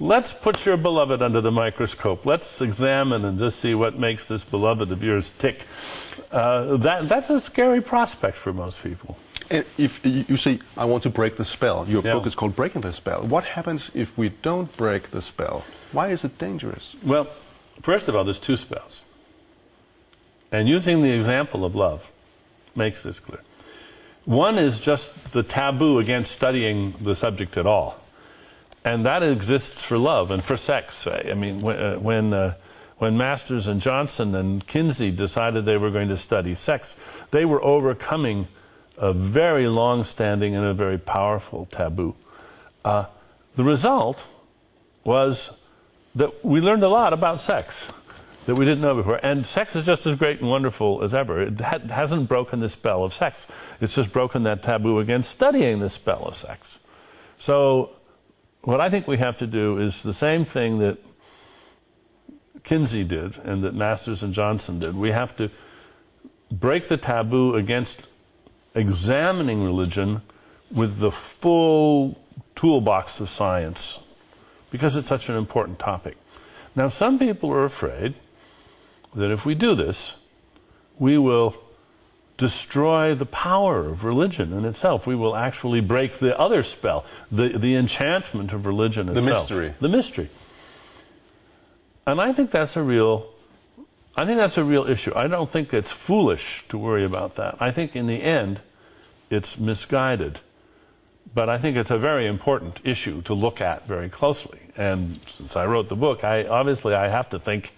let's put your beloved under the microscope. Let's examine and just see what makes this beloved of yours tick. That's a scary prospect for most people. And if you say, I want to break the spell, your book is called Breaking the Spell. What happens if we don't break the spell? Why is it dangerous? Well, first of all, there's two spells. And using the example of love makes this clear. One is just the taboo against studying the subject at all. And that exists for love and for sex, say. I mean, when Masters and Johnson and Kinsey decided they were going to study sex, they were overcoming a very long-standing and a very powerful taboo. The result was that we learned a lot about sex that we didn't know before. And sex is just as great and wonderful as ever. It hasn't broken the spell of sex. It's just broken that taboo against studying the spell of sex. So what I think we have to do is the same thing that Kinsey did and that Masters and Johnson did. We have to break the taboo against examining religion with the full toolbox of science, because it's such an important topic. Now, some people are afraid that if we do this, we will destroy the power of religion in itself. We will actually break the other spell, the enchantment of religion itself. The mystery. The mystery. And I think that's a real issue. I don't think it's foolish to worry about that. I think in the end, it's misguided. But I think it's a very important issue to look at very closely. And since I wrote the book, I have to think,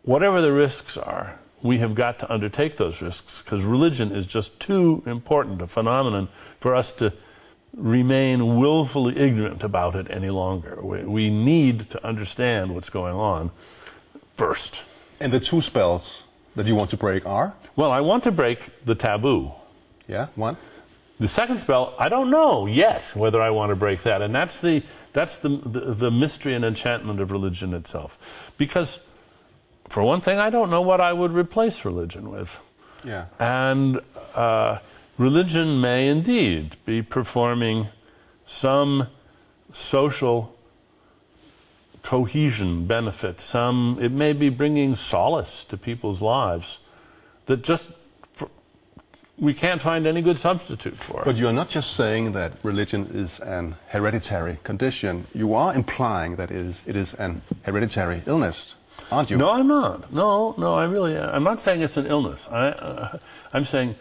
whatever the risks are, we have got to undertake those risks, because religion is just too important a phenomenon for us to remain willfully ignorant about it any longer. We need to understand what's going on first. And the two spells that you want to break are? Well, I want to break the taboo. Yeah, one. The second spell, I don't know yet whether I want to break that, and that's the mystery and enchantment of religion itself. Because, for one thing, I don't know what I would replace religion with. Yeah. And religion may indeed be performing some social cohesion benefit. It may be bringing solace to people's lives that just we can't find any good substitute for. But you're not just saying that religion is an hereditary condition. You are implying that it is an hereditary illness, aren't you? No, I'm not. No, I'm not saying it's an illness. I'm saying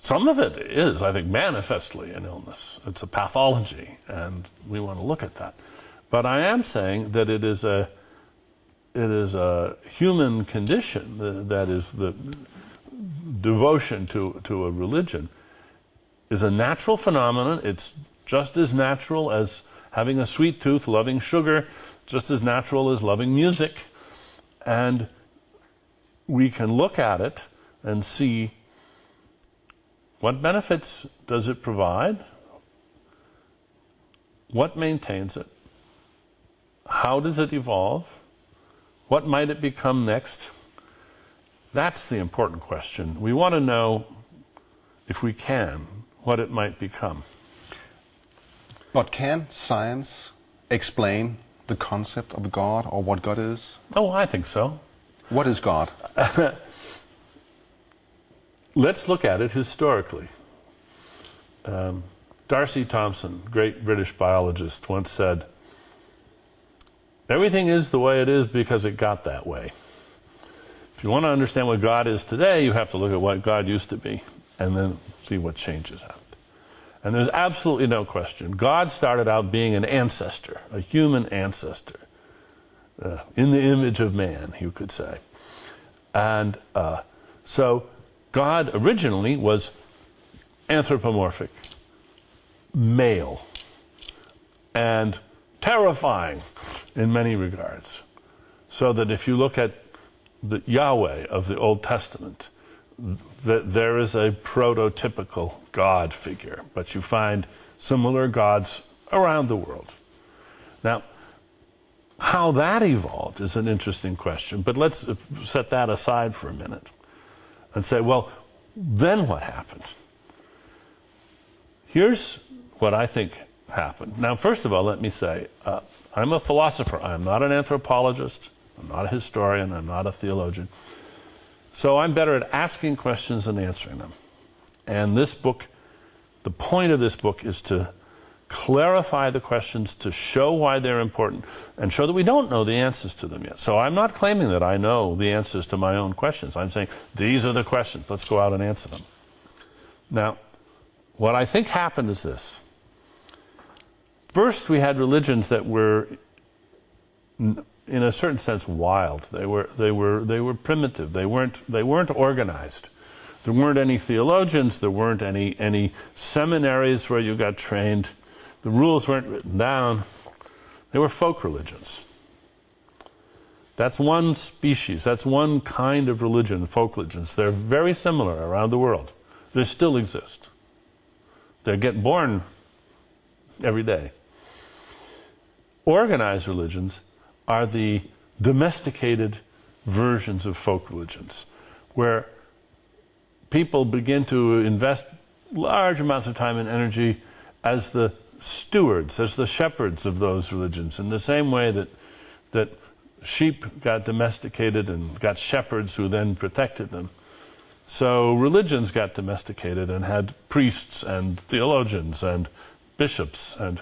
some of it is, I think, manifestly an illness. It's a pathology, and we want to look at that. But I am saying that it is a human condition, that is the devotion to a religion is a natural phenomenon. It's just as natural as having a sweet tooth, loving sugar, just as natural as loving music. And we can look at it and see what benefits does it provide, what maintains it, how does it evolve, what might it become next. That's the important question. We want to know, if we can, what it might become. But can science explain the concept of God, or what God is? Oh, I think so. What is God? Let's look at it historically. D'Arcy Thompson, great British biologist, once said, "Everything is the way it is because it got that way." If you want to understand what God is today, you have to look at what God used to be and then see what changes happened. And there's absolutely no question. God started out being an ancestor, a human ancestor, in the image of man, you could say. And so God originally was anthropomorphic, male, and terrifying in many regards. So that if you look at the Yahweh of the Old Testament, that there is a prototypical God figure, but you find similar gods around the world. Now, how that evolved is an interesting question, but let's set that aside for a minute and say, well, then what happened? Here's what I think happened. Now, first of all, let me say, I'm a philosopher. I'm not an anthropologist. I'm not a historian. I'm not a theologian. So I'm better at asking questions than answering them. And this book, the point of this book is to clarify the questions, to show why they're important, and show that we don't know the answers to them yet. So I'm not claiming that I know the answers to my own questions. I'm saying, these are the questions. Let's go out and answer them. Now, what I think happened is this. First, we had religions that were, in a certain sense, wild. They were primitive. They weren't organized. There weren't any theologians. There weren't any seminaries where you got trained. The rules weren't written down. They were folk religions. That's one species. That's one kind of religion, folk religions. They're very similar around the world. They still exist. They get born every day. Organized religions are the domesticated versions of folk religions, where people begin to invest large amounts of time and energy as the stewards, as the shepherds of those religions, in the same way that sheep got domesticated and got shepherds who then protected them. So religions got domesticated and had priests and theologians and bishops. And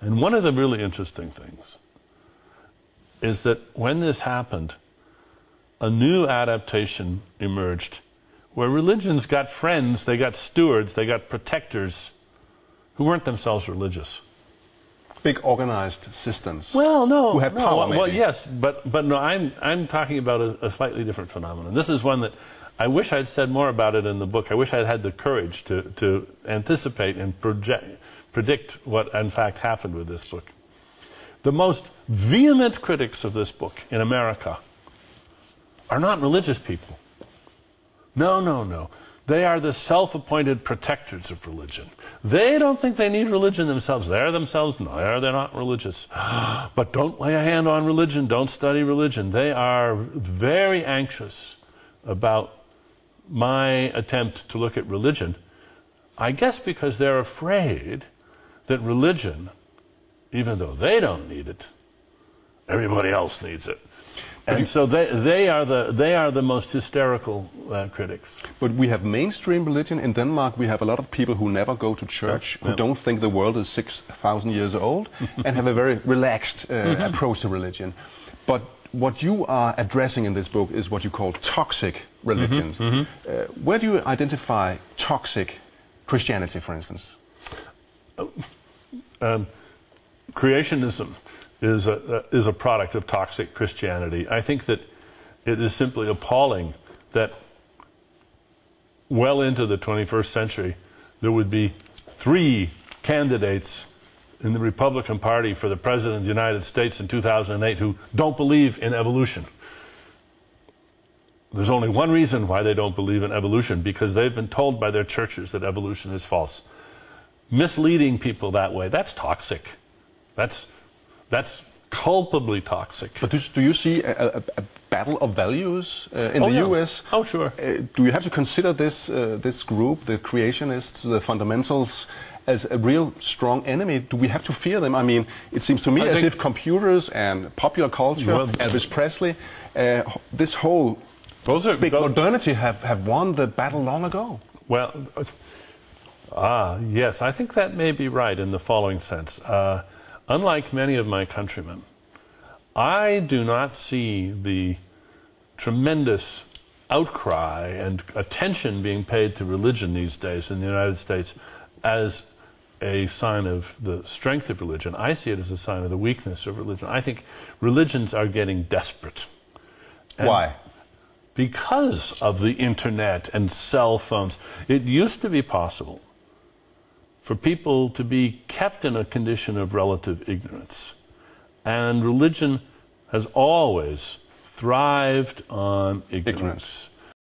one of the really interesting things is that when this happened, a new adaptation emerged where religions got friends, they got stewards, they got protectors who weren't themselves religious. Big organized systems. Well, no. Who had power, maybe. Well, yes, but no, I'm talking about a slightly different phenomenon. This is one that I wish I'd said more about it in the book. I wish I'd had the courage to anticipate and predict what in fact happened with this book. The most vehement critics of this book in America are not religious people. No. They are the self-appointed protectors of religion. They don't think they need religion themselves. They're not religious. But don't lay a hand on religion. Don't study religion. They are very anxious about my attempt to look at religion. I guess because they're afraid that religion, even though they don't need it, everybody else needs it. And so they are the most hysterical critics. But we have mainstream religion in Denmark. We have a lot of people who never go to church, who don't think the world is 6,000 years old, and have a very relaxed approach to religion. But what you are addressing in this book is what you call toxic religions. Where do you identify toxic Christianity, for instance? Creationism is a product of toxic Christianity. I think that it is simply appalling that well into the 21st century there would be 3 candidates in the Republican Party for the President of the United States in 2008 who don't believe in evolution. There's only one reason why they don't believe in evolution, because they've been told by their churches that evolution is false. Misleading people that way, that's toxic. That's culpably toxic. But do you see a battle of values in the U.S.? Oh, sure. Do you have to consider this group, the creationists, the fundamentals, as a real strong enemy? Do we have to fear them? I mean, it seems to me as if computers and popular culture, Elvis Presley, this whole big modernity have won the battle long ago. Well, yes, I think that may be right in the following sense. Unlike many of my countrymen, I do not see the tremendous outcry and attention being paid to religion these days in the United States as a sign of the strength of religion. I see it as a sign of the weakness of religion. I think religions are getting desperate. And why? Because of the internet and cell phones. It used to be possible for people to be kept in a condition of relative ignorance. And religion has always thrived on ignorance.